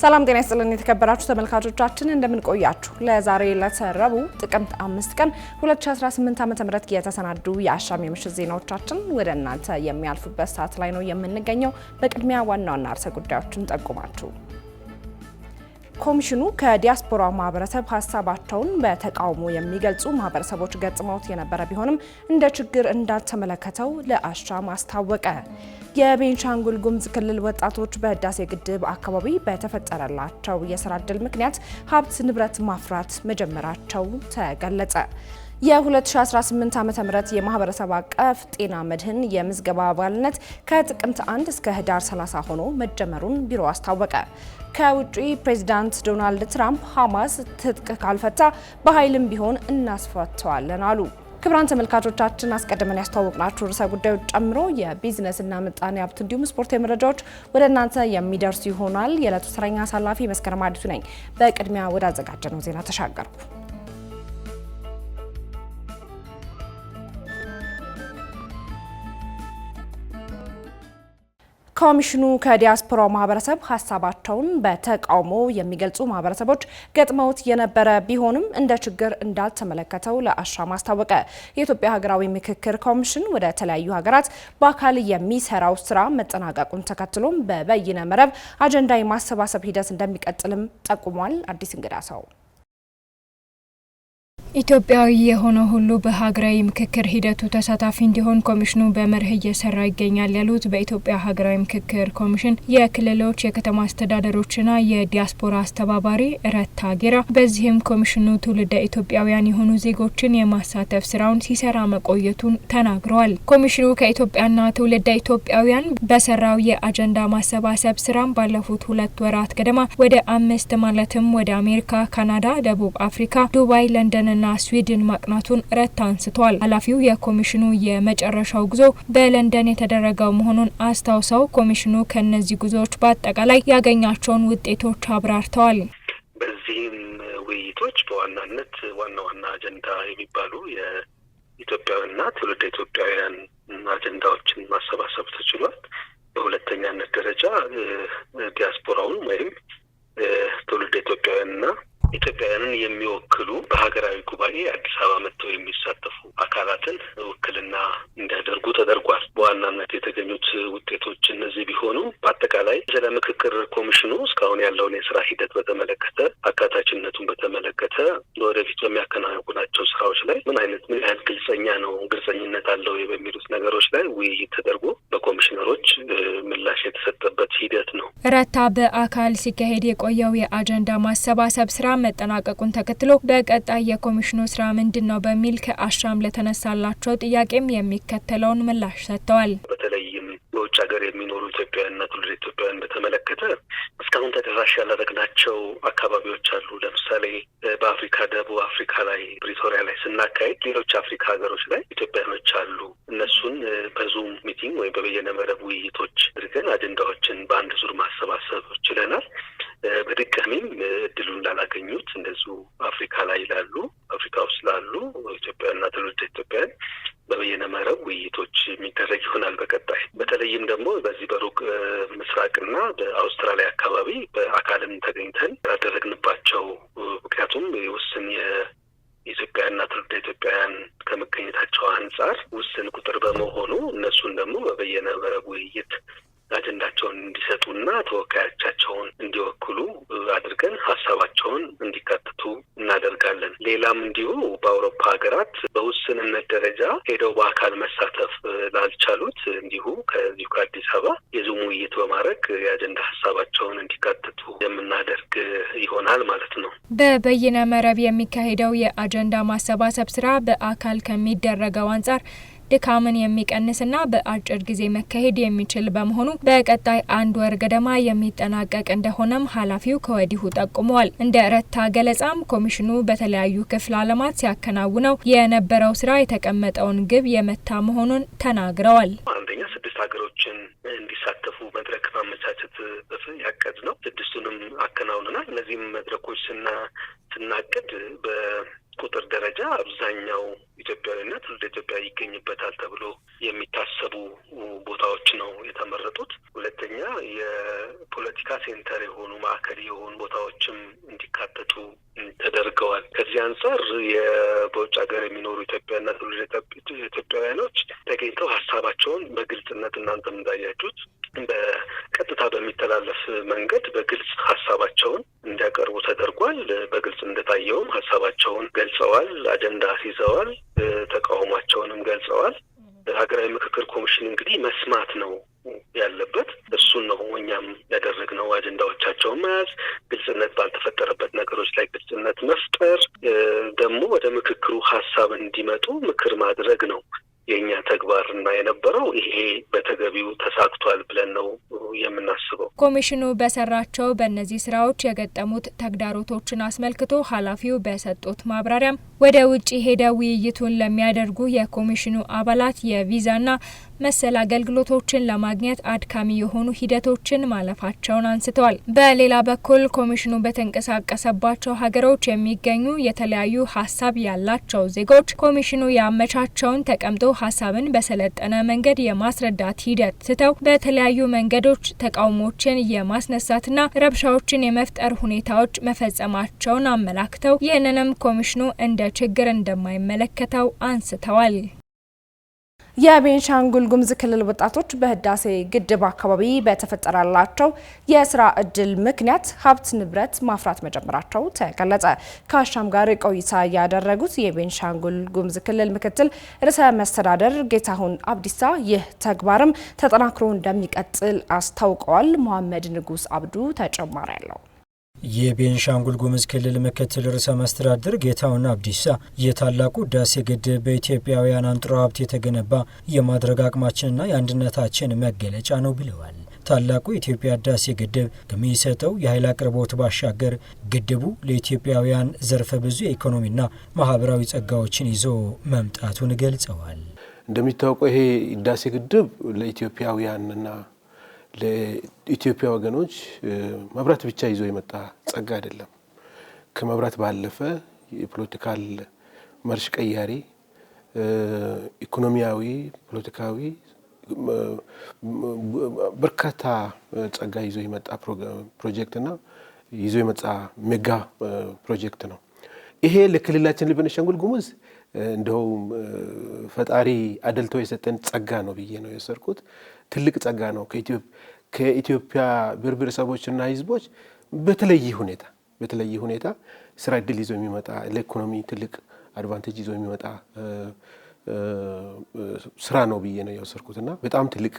ሰላም ጤና ይስጥልን የተከበራችሁ ተመልካቾቻችን እንደምን ቆያችሁ? ለዛሬ ለተረቡ ጥቅምት 5 ቀን 2018 ዓ.ም የተሰናዱ የአሻም የምሽት ዜናዎቻችን ወደ እናንተ የሚያልፉበት ሰዓት ላይ ነው የምንገኘው። በቅድሚያ ዋና ዋና ርዕሰ ጉዳዮችን ጠቁማችሁ ኮሚሽኑ ከዲያስፖራ ማህበረሰብ ሀሳባቸውን በተቃውሞ የሚገልጹ ማህበረሰቦች ገጥመውት የነበረ ቢሆንም እንደ ችግር እንዳልተመለከተው ለአሻም አስታወቀ። የቤንሻንጉል ጉሙዝ ክልል ወጣቶች በህዳሴ ግድብ አካባቢ በተፈጠረላቸው የስራ ዕድል ምክንያት ሀብት ንብረት ማፍራት መጀመራቸው ተገለጸ። የ2018 ዓ.ም የማህበረሰብ አቀፍ ጤና መድህን የምዝገባ አባልነት ከጥቅምት 1 እስከ ህዳር 30 ሆኖ መጀመሩን ቢሮ አስታወቀ። ከውጪ ፕሬዝዳንት ዶናልድ ትራምፕ ሐማስ ትጥቅ ካልፈታ በኃይልም ቢሆን እናስፈታዋለን አሉ። ክቡራን ተመልካቾቻችን አስቀድመን ያስተዋወቅናችሁ ርዕሰ ጉዳዮች ጨምሮ የቢዝነስና ምጣኔ ሀብት እንዲሁም ስፖርታዊ መረጃዎች ወደ እናንተ የሚደርሱ ይሆናል። የዕለቱ ተረኛ አሳላፊ መስከረም አዲሱ ነኝ። በቅድሚያ ወደ አዘጋጀነው ዜና ተሻገርኩ። ኮሚሽኑ ከዲያስፖራው ማህበረሰብ ሀሳባቸውን በተቃውሞ የሚገልጹ ማህበረሰቦች ገጥመውት የነበረ ቢሆንም እንደ ችግር እንዳልተመለከተው ለአሻም አስታወቀ። የኢትዮጵያ ሀገራዊ ምክክር ኮሚሽን ወደ ተለያዩ ሀገራት በአካል የሚሰራው ስራ መጠናቀቁን ተከትሎም በበይነ መረብ አጀንዳ የማሰባሰብ ሂደት እንደሚቀጥልም ጠቁሟል። አዲስ እንግዳ ሰው ኢትዮጵያዊ የሆነ ሁሉ በሀገራዊ ምክክር ሂደቱ ተሳታፊ እንዲሆን ኮሚሽኑ በመርህ እየሰራ ይገኛል ያሉት በኢትዮጵያ ሀገራዊ ምክክር ኮሚሽን የክልሎች የከተማ አስተዳደሮችና የዲያስፖራ አስተባባሪ ረታ ጌራ፣ በዚህም ኮሚሽኑ ትውልደ ኢትዮጵያውያን የሆኑ ዜጎችን የማሳተፍ ስራውን ሲሰራ መቆየቱን ተናግረዋል። ኮሚሽኑ ከኢትዮጵያና ትውልደ ኢትዮጵያውያን በሰራው የአጀንዳ ማሰባሰብ ስራም ባለፉት 2 ወራት ገደማ ወደ 5 ማለትም ወደ አሜሪካ፣ ካናዳ፣ ደቡብ አፍሪካ፣ ዱባይ፣ ለንደንና ስዊድን ማቅናቱን ረታ አንስቷል። ኃላፊው የኮሚሽኑ የመጨረሻው ጉዞ በለንደን የተደረገው መሆኑን አስታውሰው ኮሚሽኑ ከነዚህ ጉዞዎች በአጠቃላይ ያገኛቸውን ውጤቶች አብራርተዋል። በዚህም ውይይቶች በዋናነት ዋና አጀንዳ የሚባሉ የኢትዮጵያውያንና ትውልደ ኢትዮጵያውያን አጀንዳዎችን ማሰባሰብ ተችሏል። በሁለተኛነት ደረጃ ዲያስፖራውን ወይም ትውልደ ኢትዮጵያውያንና ኢትዮጵያውያንን የሚወክሉ በሀገራዊ ጉባኤ አዲስ አበባ መጥተው የሚሳተፉ አካላትን ውክልና እንዲያደርጉ ተደርጓል። በዋናነት የተገኙት ውጤቶች እነዚህ ቢሆኑ በአጠቃላይ ስለ ምክክር ኮሚሽኑ እስካሁን ያለውን የስራ ሂደት በተመለከተ፣ አካታችነቱን በተመለከተ፣ ወደፊት በሚያከናውናቸው ስራዎች ላይ ምን ያህል ግልጸኝነት አለው በሚሉት ነገሮች ላይ ውይይት ተደርጎ በኮሚሽነሮች ምላሽ የተሰጠበት ሂደት ነው። ረታ በአካል ሲካሄድ የቆየው የአጀንዳ ማሰባሰብ ስራ መጠናቀቁን ተከትሎ በቀጣይ የኮሚሽኑ ስራ ምንድነው በሚል ከአሻም ለተነሳላቸው ጥያቄም የሚከተለውን ምላሽ ሰጥተዋል። በተለይም በውጭ ሀገር የሚኖሩ ኢትዮጵያውያንና ትውልደ ኢትዮጵያውያን በተመለከተ እስካሁን ተደራሽ ያላደረግናቸው አካባቢዎች አሉ። ለምሳሌ በአፍሪካ ደቡብ አፍሪካ ላይ ፕሪቶሪያ ላይ ስናካሄድ ሌሎች አፍሪካ ሀገሮች ላይ ኢትዮጵያውያኖች አሉ። እነሱን በዙም ሚቲንግ ወይም በበየነ መረብ ውይይቶች አድርገን አጀንዳዎችን በአንድ ዙር ማሰባሰብ ችለናል። በድጋሚም እድሉን ላላገኙት እንደዚሁ አፍሪካ ውስጥ ላሉ ኢትዮጵያውያንና ትውልደ ኢትዮጵያውያን በበየነ መረብ ውይይቶች የሚደረግ ይሆናል። በቀጣይ በተለይም ደግሞ በዚህ በሩቅ ምስራቅና በአውስትራሊያ አካባቢ በአካልም ተገኝተን ያደረግንባቸው ምክንያቱም ውስን የኢትዮጵያውያንና ትውልደ ኢትዮጵያውያን ከመገኘታቸው አንጻር ውስን ቁጥር በመሆኑ እነሱን ደግሞ በበየነ መረብ ውይይት አጀንዳቸውን እንዲሰጡና ተወካዮቻቸውን እንዲወክሉ አድርገን ሀሳባቸውን እንዲካተቱ እናደርጋለን። ሌላም እንዲሁ በአውሮፓ ሀገራት በውስንነት ደረጃ ሄደው በአካል መሳተፍ ላልቻሉት እንዲሁ ከዚሁ ከአዲስ አበባ የዙም ውይይት በማድረግ የአጀንዳ ሀሳባቸውን እንዲካተቱ የምናደርግ ይሆናል ማለት ነው። በበይነ መረብ የሚካሄደው የአጀንዳ ማሰባሰብ ስራ በአካል ከሚደረገው አንጻር ድካምን የሚቀንስና በአጭር ጊዜ መካሄድ የሚችል በመሆኑ በቀጣይ 1 ወር ገደማ የሚጠናቀቅ እንደሆነም ኃላፊው ከወዲሁ ጠቁመዋል። እንደ ረታ ገለጻም ኮሚሽኑ በተለያዩ ክፍለ ዓለማት ሲያከናውነው የነበረው ስራ የተቀመጠውን ግብ የመታ መሆኑን ተናግረዋል። አንደኛ 6 ሀገሮችን እንዲሳተፉ መድረክ ማመቻቸት ያቀድ ነው። 6ቱንም አከናውነናል። እነዚህም መድረኮች ስናቅድ በቁጥር ደረጃ አብዛኛው ኢትዮጵያዊና ትውልደ ኢትዮጵያ ይገኝበታል ተብሎ የሚታሰቡ ቦታዎች ነው የተመረጡት። ሁለተኛ የፖለቲካ ሴንተር የሆኑ ማዕከል የሆኑ ቦታዎችም እንዲካተቱ ተደርገዋል። ከዚህ አንጻር በውጭ ሀገር የሚኖሩ ኢትዮጵያና ትውልደ ኢትዮጵያውያኖች ተገኝተው ሀሳባቸውን በግልጽነት እናንተም እንዳያችሁት በቀጥታ በሚተላለፍ መንገድ በግልጽ ሀሳባቸውን እንዲያቀርቡ ተደርጓል። በግልጽ እንደታየውም ሀሳባቸውን ገልጸዋል፣ አጀንዳ ይዘዋል፣ ተቃውሟቸውንም ገልጸዋል። ሀገራዊ ምክክር ኮሚሽን እንግዲህ መስማት ነው ያለበት። እሱን ነው እኛም ያደረግነው። አጀንዳዎቻቸውን መያዝ፣ ግልጽነት ባልተፈጠረበት ነገሮች ላይ ግልጽነት መፍጠር፣ ደግሞ ወደ ምክክሩ ሀሳብ እንዲመጡ ምክር ማድረግ ነው የኛ ተግባርና የነበረው። ይሄ በተገቢው ተሳክቷል ብለን ነው የምናስበው። ኮሚሽኑ በሰራቸው በእነዚህ ስራዎች የገጠሙት ተግዳሮቶችን አስመልክቶ ኃላፊው በሰጡት ማብራሪያም ወደ ውጭ ሄደው ውይይቱን ለሚያደርጉ የኮሚሽኑ አባላት የቪዛና መሰል አገልግሎቶችን ለማግኘት አድካሚ የሆኑ ሂደቶችን ማለፋቸውን አንስተዋል። በሌላ በኩል ኮሚሽኑ በተንቀሳቀሰባቸው ሀገሮች የሚገኙ የተለያዩ ሀሳብ ያላቸው ዜጎች ኮሚሽኑ ያመቻቸውን ተቀምጦ ሀሳብን በሰለጠነ መንገድ የማስረዳት ሂደት ትተው በተለያዩ መንገዶች ተቃውሞችን የማስነሳትና ረብሻዎችን የመፍጠር ሁኔታዎች መፈጸማቸውን አመላክተው ይህንንም ኮሚሽኑ እንደ ችግር እንደማይመለከተው አንስተዋል። የቤንሻንጉል ጉሙዝ ክልል ወጣቶች በህዳሴ ግድብ አካባቢ በተፈጠረላቸው የስራ እድል ምክንያት ሀብት ንብረት ማፍራት መጀመራቸው ተገለጸ። ከአሻም ጋር ቆይታ ያደረጉት የቤንሻንጉል ጉሙዝ ክልል ምክትል ርዕሰ መስተዳደር ጌታሁን አብዲሳ ይህ ተግባርም ተጠናክሮ እንደሚቀጥል አስታውቀዋል። መሐመድ ንጉስ አብዱ ተጨማሪ ያለው የቤንሻንጉል ጉሙዝ ክልል ምክትል ርዕሰ መስተዳድር ጌታሁን አብዲሳ የታላቁ ህዳሴ ግድብ በኢትዮጵያውያን አንጥሮ ሀብት የተገነባ የማድረግ አቅማችንና የአንድነታችን መገለጫ ነው ብለዋል። ታላቁ የኢትዮጵያ ህዳሴ ግድብ ከሚሰጠው የኃይል አቅርቦት ባሻገር ግድቡ ለኢትዮጵያውያን ዘርፈ ብዙ የኢኮኖሚና ማህበራዊ ጸጋዎችን ይዞ መምጣቱን ገልጸዋል። እንደሚታወቀው ይሄ ህዳሴ ግድብ ለኢትዮጵያውያንና ለኢትዮጵያ ወገኖች መብራት ብቻ ይዞ የመጣ ጸጋ አይደለም። ከመብራት ባለፈ የፖለቲካል መርሽ ቀያሪ፣ ኢኮኖሚያዊ፣ ፖለቲካዊ በርካታ ጸጋ ይዞ የመጣ ፕሮጀክትና ይዞ የመጣ ሜጋ ፕሮጀክት ነው። ይሄ ለክልላችን ለቤንሻንጉል ጉሙዝ እንደው ፈጣሪ አደልቶ የሰጠን ጸጋ ነው ብዬ ነው የወሰድኩት። ትልቅ ጸጋ ነው። ከኢትዮጵያ ብሔር ብሔረሰቦችና ህዝቦች በተለየ ሁኔታ ስራ እድል ይዞ የሚመጣ ለኢኮኖሚ ትልቅ አድቫንቴጅ ይዞ የሚመጣ ስራ ነው ብዬ ነው የወሰድኩትና በጣም ትልቅ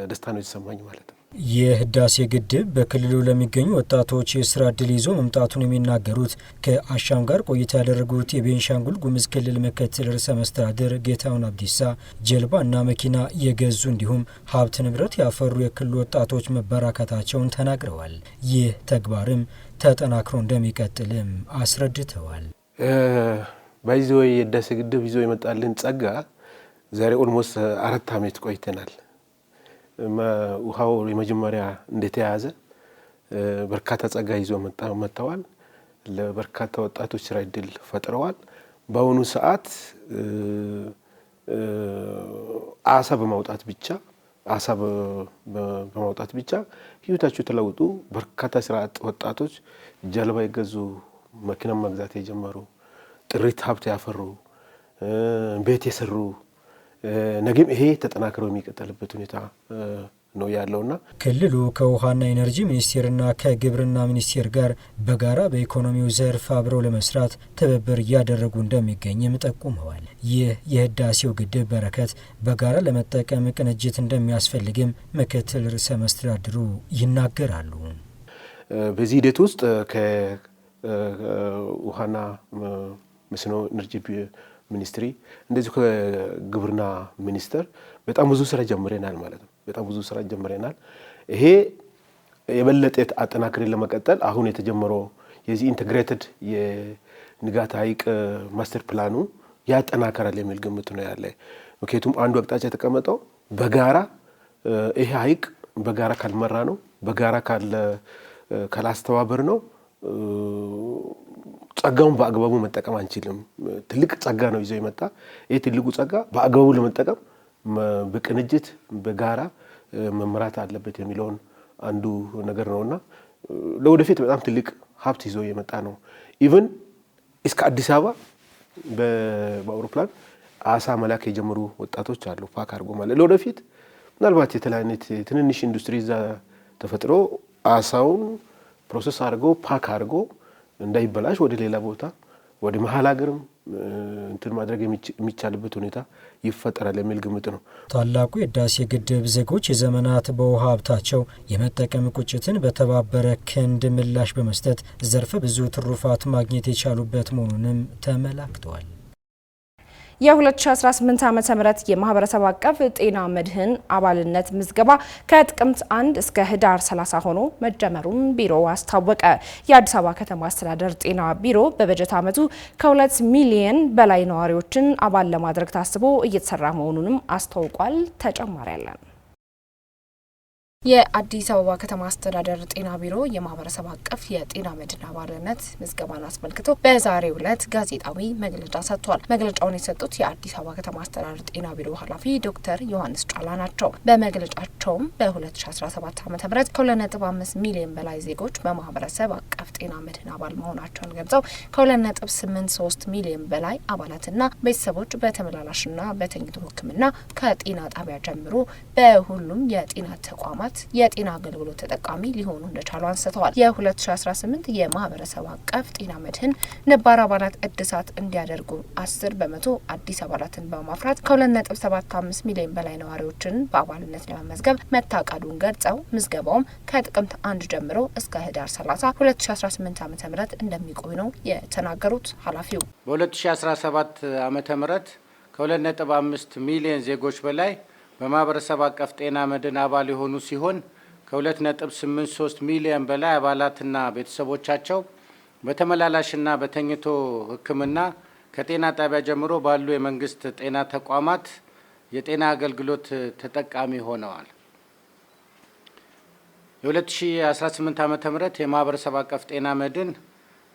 ደስታ ነው የተሰማኝ ማለት ነው። የህዳሴ ግድብ በክልሉ ለሚገኙ ወጣቶች የስራ እድል ይዞ መምጣቱን የሚናገሩት ከአሻም ጋር ቆይታ ያደረጉት የቤንሻንጉል ጉሙዝ ክልል ምክትል ርዕሰ መስተዳድር ጌታሁን አብዲሳ ጀልባና መኪና የገዙ እንዲሁም ሀብት ንብረት ያፈሩ የክልሉ ወጣቶች መበራከታቸውን ተናግረዋል። ይህ ተግባርም ተጠናክሮ እንደሚቀጥልም አስረድተዋል። ባይዞ የህዳሴ ግድብ ይዞ የመጣልን ጸጋ ዛሬ ኦልሞስት 4 ዓመት ቆይተናል። ውሃው የመጀመሪያ እንደተያዘ በርካታ ጸጋ ይዞ መጥተዋል። ለበርካታ ወጣቶች ስራ እድል ፈጥረዋል። በአሁኑ ሰዓት አሳ በማውጣት ብቻ ህይወታቸው ተለውጡ በርካታ ስራ አጥ ወጣቶች ጀልባ የገዙ፣ መኪና መግዛት የጀመሩ፣ ጥሪት ሀብት ያፈሩ፣ ቤት የሰሩ ነገም ይሄ ተጠናክሮ የሚቀጥልበት ሁኔታ ነው ያለውና ክልሉ ከውሃና ኢነርጂ ሚኒስቴርና ከግብርና ሚኒስቴር ጋር በጋራ በኢኮኖሚው ዘርፍ አብረው ለመስራት ትብብር እያደረጉ እንደሚገኝም ጠቁመዋል። ይህ የህዳሴው ግድብ በረከት በጋራ ለመጠቀም ቅንጅት እንደሚያስፈልግም ምክትል ርዕሰ መስተዳድሩ ይናገራሉ። በዚህ ሂደት ውስጥ ከውሃና መስኖ ኢነርጂ ሚኒስትሪ እንደዚህ ከግብርና ሚኒስቴር በጣም ብዙ ስራ ጀምረናል ማለት ነው። ይሄ የበለጠ አጠናክረን ለመቀጠል አሁን የተጀመረው የዚህ ኢንተግሬትድ የንጋት ሐይቅ ማስተር ፕላኑ ያጠናከራል የሚል ግምት ነው ያለ። ምክንያቱም አንዱ አቅጣጫ የተቀመጠው በጋራ ይሄ ሐይቅ በጋራ ካልመራ ነው፣ በጋራ ካላስተባበር ነው ጸጋውን በአግባቡ መጠቀም አንችልም። ትልቅ ጸጋ ነው ይዞ የመጣ። ይሄ ትልቁ ጸጋ በአግባቡ ለመጠቀም በቅንጅት በጋራ መምራት አለበት የሚለውን አንዱ ነገር ነውና ለወደፊት በጣም ትልቅ ሀብት ይዞ የመጣ ነው። ኢቭን እስከ አዲስ አበባ በአውሮፕላን አሳ መላክ የጀመሩ ወጣቶች አሉ። ፓክ አድርጎ ማለት ለወደፊት ምናልባት የተለያየ ትንንሽ ኢንዱስትሪ እዛ ተፈጥሮ አሳውን ፕሮሰስ አድርጎ ፓክ አድርጎ እንዳይበላሽ ወደ ሌላ ቦታ ወደ መሀል ሀገርም እንትን ማድረግ የሚቻልበት ሁኔታ ይፈጠራል የሚል ግምት ነው። ታላቁ የህዳሴ ግድብ ዜጎች የዘመናት በውሃ ሀብታቸው የመጠቀም ቁጭትን በተባበረ ክንድ ምላሽ በመስጠት ዘርፈ ብዙ ትሩፋት ማግኘት የቻሉበት መሆኑንም ተመላክተዋል። የ2018 ዓ.ም የማህበረሰብ አቀፍ ጤና መድህን አባልነት ምዝገባ ከጥቅምት 1 እስከ ህዳር 30 ሆኖ መጀመሩን ቢሮው አስታወቀ። የአዲስ አበባ ከተማ አስተዳደር ጤና ቢሮ በበጀት ዓመቱ ከ2 ሚሊዮን በላይ ነዋሪዎችን አባል ለማድረግ ታስቦ እየተሰራ መሆኑንም አስታውቋል። ተጨማሪ ያለን የአዲስ አበባ ከተማ አስተዳደር ጤና ቢሮ የማህበረሰብ አቀፍ የጤና መድህን አባልነት ምዝገባን አስመልክቶ በዛሬው ዕለት ጋዜጣዊ መግለጫ ሰጥቷል። መግለጫውን የሰጡት የአዲስ አበባ ከተማ አስተዳደር ጤና ቢሮ ኃላፊ ዶክተር ዮሐንስ ጫላ ናቸው። በመግለጫቸውም በ2017 ዓ.ም ከ2.5 ሚሊዮን በላይ ዜጎች በማህበረሰብ አቀፍ ጤና መድህን አባል መሆናቸውን ገልጸው ከ2.83 ሚሊዮን በላይ አባላትና ቤተሰቦች በተመላላሽና በተኝቶ ሕክምና ከጤና ጣቢያ ጀምሮ በሁሉም የጤና ተቋማት የጤና አገልግሎት ተጠቃሚ ሊሆኑ እንደቻሉ አንስተዋል። የ2018 የማህበረሰብ አቀፍ ጤና መድህን ነባር አባላት እድሳት እንዲያደርጉ 10% አዲስ አባላትን በማፍራት ከ2.75 ሚሊዮን በላይ ነዋሪዎችን በአባልነት ለመመዝገብ መታቀዱን ገልጸው ምዝገባውም ከጥቅምት 1 ጀምሮ እስከ ህዳር 30 2018 ዓ.ም እንደሚቆይ ነው የተናገሩት ኃላፊው። በ2017 ዓ.ም ከ2.5 ሚሊዮን ዜጎች በላይ በማህበረሰብ አቀፍ ጤና መድህን አባል የሆኑ ሲሆን ከ2.83 ሚሊዮን በላይ አባላትና ቤተሰቦቻቸው በተመላላሽና በተኝቶ ሕክምና ከጤና ጣቢያ ጀምሮ ባሉ የመንግስት ጤና ተቋማት የጤና አገልግሎት ተጠቃሚ ሆነዋል። የ2018 ዓ.ም የማህበረሰብ አቀፍ ጤና መድህን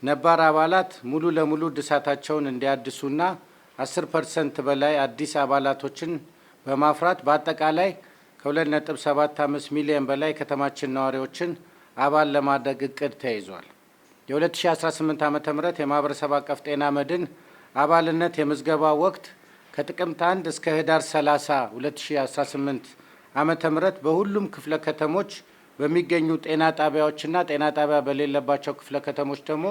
ነባር አባላት ሙሉ ለሙሉ እድሳታቸውን እንዲያድሱና 10% በላይ አዲስ አባላቶችን በማፍራት በአጠቃላይ ከ2.75 ሚሊዮን በላይ ከተማችን ነዋሪዎችን አባል ለማድረግ እቅድ ተይዟል። የ2018 ዓ.ም የማህበረሰብ አቀፍ ጤና መድህን አባልነት የምዝገባ ወቅት ከጥቅምት 1 እስከ ህዳር 30 2018 ዓ.ም በሁሉም ክፍለ ከተሞች በሚገኙ ጤና ጣቢያዎችና ጤና ጣቢያ በሌለባቸው ክፍለ ከተሞች ደግሞ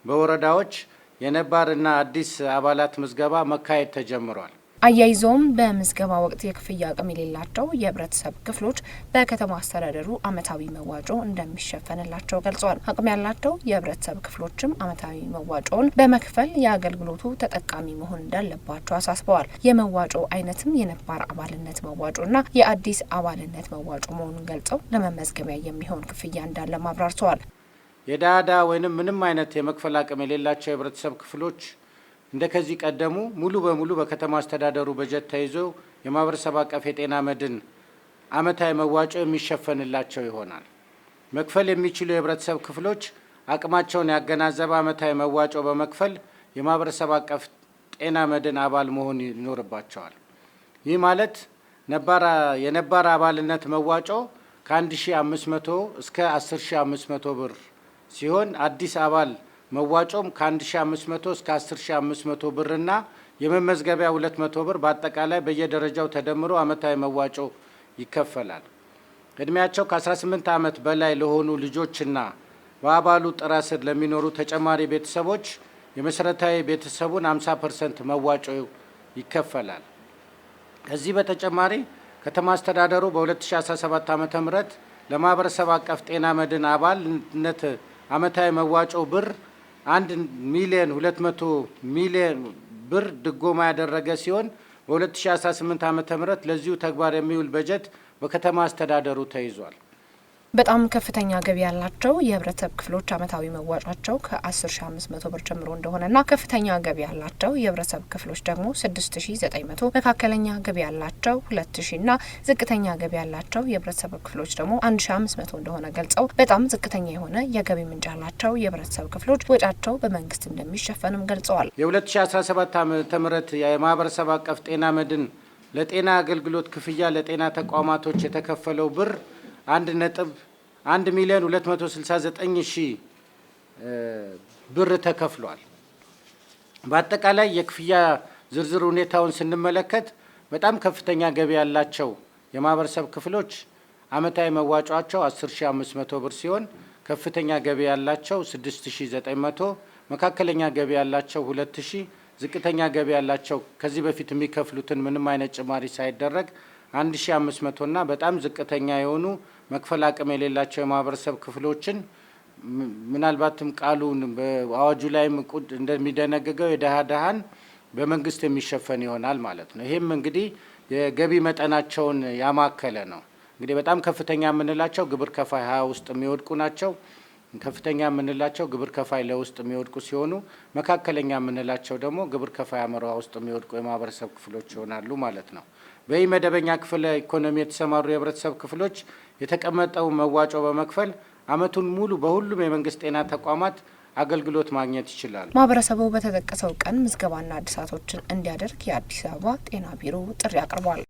በወረዳዎች የነባርና አዲስ አባላት ምዝገባ መካሄድ ተጀምሯል። አያይዘውም በምዝገባ ወቅት የክፍያ አቅም የሌላቸው የህብረተሰብ ክፍሎች በከተማ አስተዳደሩ አመታዊ መዋጮ እንደሚሸፈንላቸው ገልጸዋል። አቅም ያላቸው የህብረተሰብ ክፍሎችም አመታዊ መዋጮውን በመክፈል የአገልግሎቱ ተጠቃሚ መሆን እንዳለባቸው አሳስበዋል። የመዋጮ አይነትም የነባር አባልነት መዋጮና የአዲስ አባልነት መዋጮ መሆኑን ገልጸው ለመመዝገቢያ የሚሆን ክፍያ እንዳለ አብራርተዋል። የዳዳ ወይንም ምንም አይነት የመክፈል አቅም የሌላቸው የህብረተሰብ ክፍሎች እንደ ከዚህ ቀደሙ ሙሉ በሙሉ በከተማ አስተዳደሩ በጀት ተይዞ የማህበረሰብ አቀፍ የጤና መድህን አመታዊ መዋጮ የሚሸፈንላቸው ይሆናል። መክፈል የሚችሉ የህብረተሰብ ክፍሎች አቅማቸውን ያገናዘበ አመታዊ መዋጮ በመክፈል የማህበረሰብ አቀፍ ጤና መድህን አባል መሆን ይኖርባቸዋል። ይህ ማለት የነባር አባልነት መዋጮ ከ1500 እስከ 10500 ብር ሲሆን አዲስ አባል መዋጮም ከ1500 እስከ 10500 ብርና የመመዝገቢያ 200 ብር በአጠቃላይ በየደረጃው ተደምሮ አመታዊ መዋጮ ይከፈላል። እድሜያቸው ከ18 ዓመት በላይ ለሆኑ ልጆችና በአባሉ ጥላ ስር ለሚኖሩ ተጨማሪ ቤተሰቦች የመሰረታዊ ቤተሰቡን 50% መዋጮ ይከፈላል። ከዚህ በተጨማሪ ከተማ አስተዳደሩ በ2017 ዓ.ም ለማህበረሰብ አቀፍ ጤና መድህን አባልነት አመታዊ መዋጮ ብር 1 ሚሊዮን 200 ሚሊዮን ብር ድጎማ ያደረገ ሲሆን በ2018 ዓ.ም ለዚሁ ተግባር የሚውል በጀት በከተማ አስተዳደሩ ተይዟል። በጣም ከፍተኛ ገቢ ያላቸው የህብረተሰብ ክፍሎች አመታዊ መዋጫቸው ከ10500 ብር ጀምሮ እንደሆነና ከፍተኛ ገቢ ያላቸው የህብረተሰብ ክፍሎች ደግሞ 6900፣ መካከለኛ ገቢ ያላቸው 2000 እና ዝቅተኛ ገቢ ያላቸው የህብረተሰብ ክፍሎች ደግሞ 1500 እንደሆነ ገልጸው በጣም ዝቅተኛ የሆነ የገቢ ምንጭ ያላቸው የህብረተሰብ ክፍሎች ወጫቸው በመንግስት እንደሚሸፈንም ገልጸዋል። የ2017 ዓ.ም የማህበረሰብ አቀፍ ጤና መድህን ለጤና አገልግሎት ክፍያ ለጤና ተቋማቶች የተከፈለው ብር 1,269,000 ብር ተከፍሏል። በአጠቃላይ የክፍያ ዝርዝር ሁኔታውን ስንመለከት በጣም ከፍተኛ ገቢ ያላቸው የማህበረሰብ ክፍሎች አመታዊ መዋጮአቸው 10,500 ብር ሲሆን ከፍተኛ ገቢ ያላቸው 6,900፣ መካከለኛ ገቢ ያላቸው 2,000፣ ዝቅተኛ ገቢ ያላቸው ከዚህ በፊት የሚከፍሉትን ምንም አይነት ጭማሪ ሳይደረግ 1,500 እና በጣም ዝቅተኛ የሆኑ መክፈል አቅም የሌላቸው የማህበረሰብ ክፍሎችን ምናልባትም ቃሉን በአዋጁ ላይም እንደሚደነግገው የደሃ ደሃን በመንግስት የሚሸፈን ይሆናል ማለት ነው። ይሄም እንግዲህ የገቢ መጠናቸውን ያማከለ ነው። እንግዲህ በጣም ከፍተኛ የምንላቸው ግብር ከፋይ 20 ውስጥ የሚወድቁ ናቸው። ከፍተኛ የምንላቸው ግብር ከፋይ ለውስጥ የሚወድቁ ሲሆኑ መካከለኛ የምንላቸው ደግሞ ግብር ከፋይ አመራ ውስጥ የሚወድቁ የማህበረሰብ ክፍሎች ይሆናሉ ማለት ነው። በመደበኛ ክፍለ ኢኮኖሚ የተሰማሩ የህብረተሰብ ክፍሎች የተቀመጠው መዋጮ በመክፈል አመቱን ሙሉ በሁሉም የመንግስት ጤና ተቋማት አገልግሎት ማግኘት ይችላሉ። ማህበረሰቡ በተጠቀሰው ቀን ምዝገባና አዲሳቶችን እንዲያደርግ የአዲስ አበባ ጤና ቢሮ ጥሪ አቅርቧል።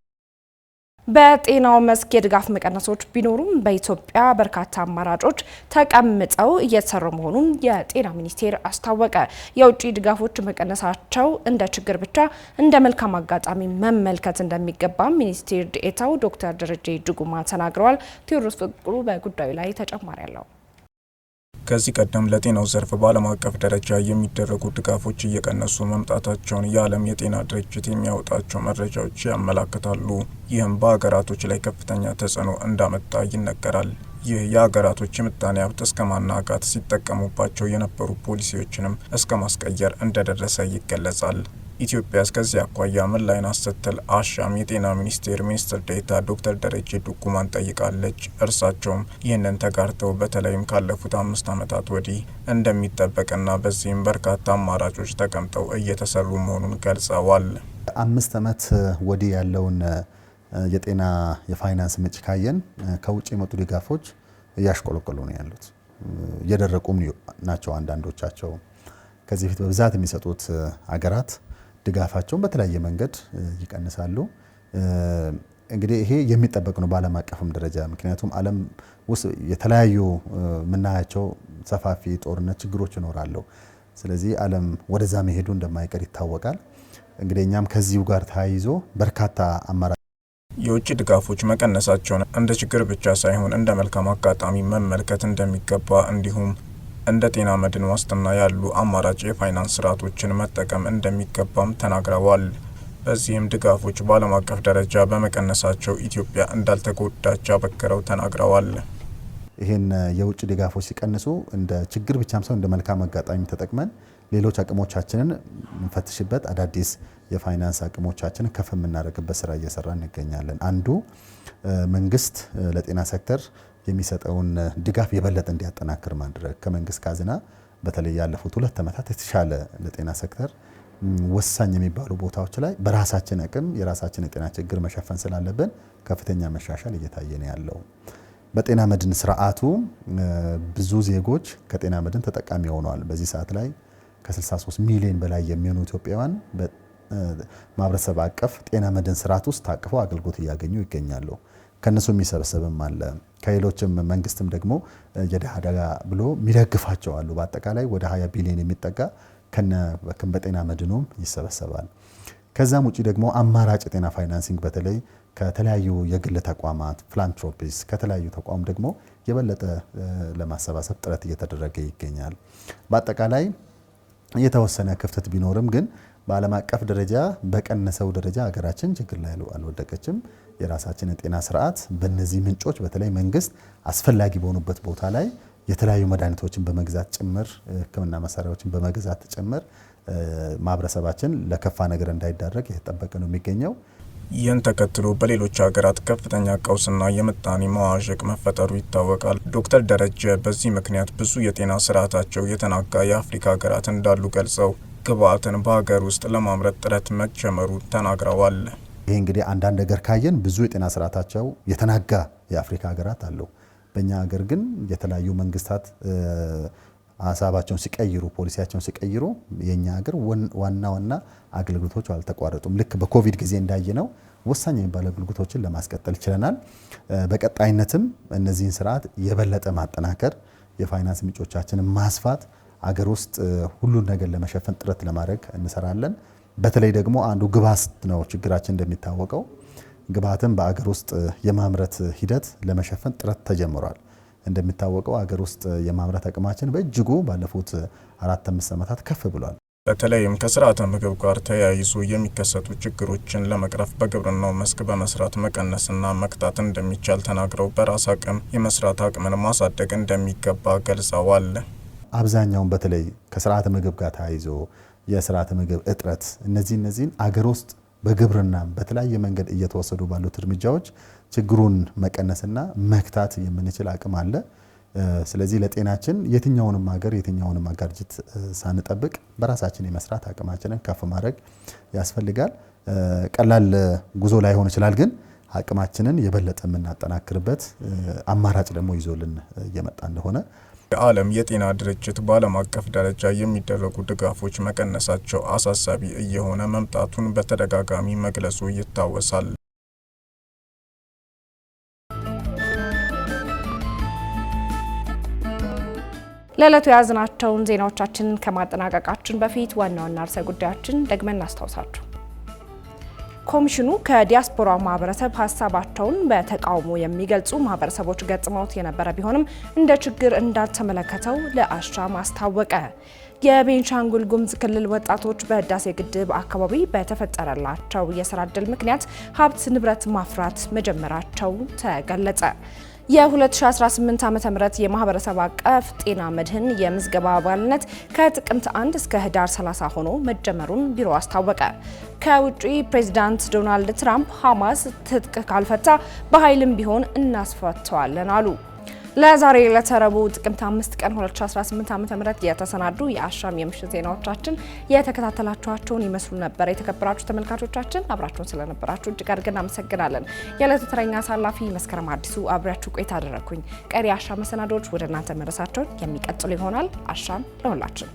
በጤናው መስክ የድጋፍ መቀነሶች ቢኖሩም በኢትዮጵያ በርካታ አማራጮች ተቀምጠው እየተሰሩ መሆኑን የጤና ሚኒስቴር አስታወቀ። የውጭ ድጋፎች መቀነሳቸው እንደ ችግር ብቻ እንደ መልካም አጋጣሚ መመልከት እንደሚገባ ሚኒስቴር ዴኤታው ዶክተር ደረጀ ዱጉማ ተናግረዋል። ቴዎድሮስ ፍቅሩ በጉዳዩ ላይ ተጨማሪ አለው። ከዚህ ቀደም ለጤናው ዘርፍ በዓለም አቀፍ ደረጃ የሚደረጉ ድጋፎች እየቀነሱ መምጣታቸውን የዓለም የጤና ድርጅት የሚያወጣቸው መረጃዎች ያመላክታሉ። ይህም በሀገራቶች ላይ ከፍተኛ ተጽዕኖ እንዳመጣ ይነገራል። ይህ የሀገራቶች የምጣኔ ሀብት እስከ ማናጋት ሲጠቀሙባቸው የነበሩ ፖሊሲዎችንም እስከ ማስቀየር እንደደረሰ ይገለጻል። ኢትዮጵያ እስከዚህ አኳያ ምን ላይ ናት ስትል አሻም የጤና ሚኒስቴር ሚኒስትር ዴኤታ ዶክተር ደረጀ ዱጉማን ጠይቃለች። እርሳቸውም ይህንን ተጋርተው በተለይም ካለፉት 5 ዓመታት ወዲህ እንደሚጠበቅና በዚህም በርካታ አማራጮች ተቀምጠው እየተሰሩ መሆኑን ገልጸዋል። 5 ዓመት ወዲህ ያለውን የጤና የፋይናንስ ምንጭ ካየን ከውጭ የመጡ ድጋፎች እያሽቆለቆሉ ነው ያሉት፣ እየደረቁም ናቸው። አንዳንዶቻቸው ከዚህ በፊት በብዛት የሚሰጡት አገራት ድጋፋቸውን በተለያየ መንገድ ይቀንሳሉ። እንግዲህ ይሄ የሚጠበቅ ነው በዓለም አቀፍም ደረጃ። ምክንያቱም ዓለም ውስጥ የተለያዩ የምናያቸው ሰፋፊ ጦርነት ችግሮች ይኖራሉ። ስለዚህ ዓለም ወደዛ መሄዱ እንደማይቀር ይታወቃል። እንግዲህ እኛም ከዚሁ ጋር ተያይዞ በርካታ አማራጭ የውጭ ድጋፎች መቀነሳቸውን እንደ ችግር ብቻ ሳይሆን እንደ መልካም አጋጣሚ መመልከት እንደሚገባ እንዲሁም እንደ ጤና መድን ዋስትና ያሉ አማራጭ የፋይናንስ ስርዓቶችን መጠቀም እንደሚገባም ተናግረዋል። በዚህም ድጋፎች በዓለም አቀፍ ደረጃ በመቀነሳቸው ኢትዮጵያ እንዳልተጎዳች አበክረው ተናግረዋል። ይህን የውጭ ድጋፎች ሲቀንሱ እንደ ችግር ብቻም ሳይሆን እንደ መልካም አጋጣሚ ተጠቅመን ሌሎች አቅሞቻችንን እንፈትሽበት፣ አዳዲስ የፋይናንስ አቅሞቻችንን ከፍ የምናደርግበት ስራ እየሰራ እንገኛለን። አንዱ መንግስት ለጤና ሴክተር የሚሰጠውን ድጋፍ የበለጠ እንዲያጠናክር ማድረግ፣ ከመንግስት ካዝና በተለይ ያለፉት 2 ዓመታት የተሻለ ለጤና ሴክተር ወሳኝ የሚባሉ ቦታዎች ላይ በራሳችን አቅም የራሳችን የጤና ችግር መሸፈን ስላለብን ከፍተኛ መሻሻል እየታየ ነው ያለው። በጤና መድን ስርዓቱ ብዙ ዜጎች ከጤና መድን ተጠቃሚ ሆነዋል። በዚህ ሰዓት ላይ ከ63 ሚሊዮን በላይ የሚሆኑ ኢትዮጵያውያን በማህበረሰብ አቀፍ ጤና መድን ስርዓት ውስጥ ታቅፈው አገልግሎት እያገኙ ይገኛሉ። ከነሱ የሚሰበሰብም አለ። ከሌሎችም መንግስትም ደግሞ የደሃ ደጋ ብሎ የሚደግፋቸው አሉ። በአጠቃላይ ወደ 20 ቢሊዮን የሚጠጋ በጤና መድኑም ይሰበሰባል። ከዛም ውጪ ደግሞ አማራጭ የጤና ፋይናንሲንግ በተለይ ከተለያዩ የግል ተቋማት ፊላንትሮፒስ ከተለያዩ ተቋም ደግሞ የበለጠ ለማሰባሰብ ጥረት እየተደረገ ይገኛል። በአጠቃላይ የተወሰነ ክፍተት ቢኖርም ግን በዓለም አቀፍ ደረጃ በቀነሰው ደረጃ ሀገራችን ችግር ላይ አልወደቀችም። የራሳችን የጤና ስርዓት በእነዚህ ምንጮች በተለይ መንግስት አስፈላጊ በሆኑበት ቦታ ላይ የተለያዩ መድኃኒቶችን በመግዛት ጭምር ሕክምና መሳሪያዎችን በመግዛት ጭምር ማህበረሰባችን ለከፋ ነገር እንዳይዳረግ የተጠበቀ ነው የሚገኘው። ይህን ተከትሎ በሌሎች ሀገራት ከፍተኛ ቀውስና የምጣኔ መዋዠቅ መፈጠሩ ይታወቃል። ዶክተር ደረጀ በዚህ ምክንያት ብዙ የጤና ስርዓታቸው የተናጋ የአፍሪካ ሀገራት እንዳሉ ገልጸው ግብአትን በሀገር ውስጥ ለማምረት ጥረት መጀመሩ ተናግረዋል። ይህ እንግዲህ አንዳንድ ነገር ካየን ብዙ የጤና ስርዓታቸው የተናጋ የአፍሪካ ሀገራት አሉ። በእኛ ሀገር ግን የተለያዩ መንግስታት ሀሳባቸውን ሲቀይሩ ፖሊሲያቸውን ሲቀይሩ የኛ ሀገር ዋና አገልግሎቶች አልተቋረጡም። ልክ በኮቪድ ጊዜ እንዳየነው ወሳኝ የሚባሉ አገልግሎቶችን ለማስቀጠል ችለናል። በቀጣይነትም እነዚህን ስርዓት የበለጠ ማጠናከር፣ የፋይናንስ ምንጮቻችንን ማስፋት፣ አገር ውስጥ ሁሉን ነገር ለመሸፈን ጥረት ለማድረግ እንሰራለን። በተለይ ደግሞ አንዱ ግብዓት ነው ችግራችን እንደሚታወቀው ግብዓትን በአገር ውስጥ የማምረት ሂደት ለመሸፈን ጥረት ተጀምሯል። እንደሚታወቀው አገር ውስጥ የማምረት አቅማችን በእጅጉ ባለፉት 4-5 ዓመታት ከፍ ብሏል። በተለይም ከስርዓተ ምግብ ጋር ተያይዞ የሚከሰቱ ችግሮችን ለመቅረፍ በግብርናው መስክ በመስራት መቀነስና መቅጣት እንደሚቻል ተናግረው በራስ አቅም የመስራት አቅምን ማሳደግ እንደሚገባ ገልጸዋል። አብዛኛውን በተለይ ከስርዓተ ምግብ ጋር ተያይዞ የስርዓተ ምግብ እጥረት እነዚህን አገር ውስጥ በግብርና በተለያየ መንገድ እየተወሰዱ ባሉት እርምጃዎች ችግሩን መቀነስና መክታት የምንችል አቅም አለ። ስለዚህ ለጤናችን የትኛውንም ሀገር የትኛውንም አጋርጅት ሳንጠብቅ በራሳችን የመስራት አቅማችንን ከፍ ማድረግ ያስፈልጋል። ቀላል ጉዞ ላይሆን ይችላል፣ ግን አቅማችንን የበለጠ የምናጠናክርበት አማራጭ ደግሞ ይዞልን እየመጣ እንደሆነ የዓለም የጤና ድርጅት በዓለም አቀፍ ደረጃ የሚደረጉ ድጋፎች መቀነሳቸው አሳሳቢ እየሆነ መምጣቱን በተደጋጋሚ መግለጹ ይታወሳል። ለዕለቱ የያዝናቸውን ዜናዎቻችንን ከማጠናቀቃችን በፊት ዋና ዋና ርዕሰ ጉዳዮችን ደግመን እናስታውሳችሁ። ኮሚሽኑ ከዲያስፖራ ማህበረሰብ ሀሳባቸውን በተቃውሞ የሚገልጹ ማህበረሰቦች ገጥመውት የነበረ ቢሆንም እንደ ችግር እንዳልተመለከተው ለአሻም አስታወቀ። የቤንሻንጉል ጉሙዝ ክልል ወጣቶች በህዳሴ ግድብ አካባቢ በተፈጠረላቸው የስራ ዕድል ምክንያት ሀብት ንብረት ማፍራት መጀመራቸው ተገለጸ። የ2018 ዓ.ም የማህበረሰብ አቀፍ ጤና መድህን የምዝገባ አባልነት ከጥቅምት 1 እስከ ህዳር 30 ሆኖ መጀመሩን ቢሮ አስታወቀ። ከውጪ ፕሬዚዳንት ዶናልድ ትራምፕ ሐማስ ትጥቅ ካልፈታ በኃይልም ቢሆን እናስፈታዋለን አሉ። ለዛሬ ለተረቡዕ ጥቅምት 5 ቀን 2018 ዓ.ም የተሰናዱ የአሻም የምሽት ዜናዎቻችን የተከታተላችኋቸውን ይመስሉ ነበር። የተከበራችሁ ተመልካቾቻችን አብራችሁን ስለነበራችሁ እጅግ አድርገን አመሰግናለን። የዕለቱ ተረኛ አሳላፊ መስከረም አዲሱ አብራችሁ ቆይታ አደረኩኝ። ቀሪ አሻም መሰናዶዎች ወደ እናንተ መድረሳቸውን የሚቀጥሉ ይሆናል። አሻም ለሁላችን!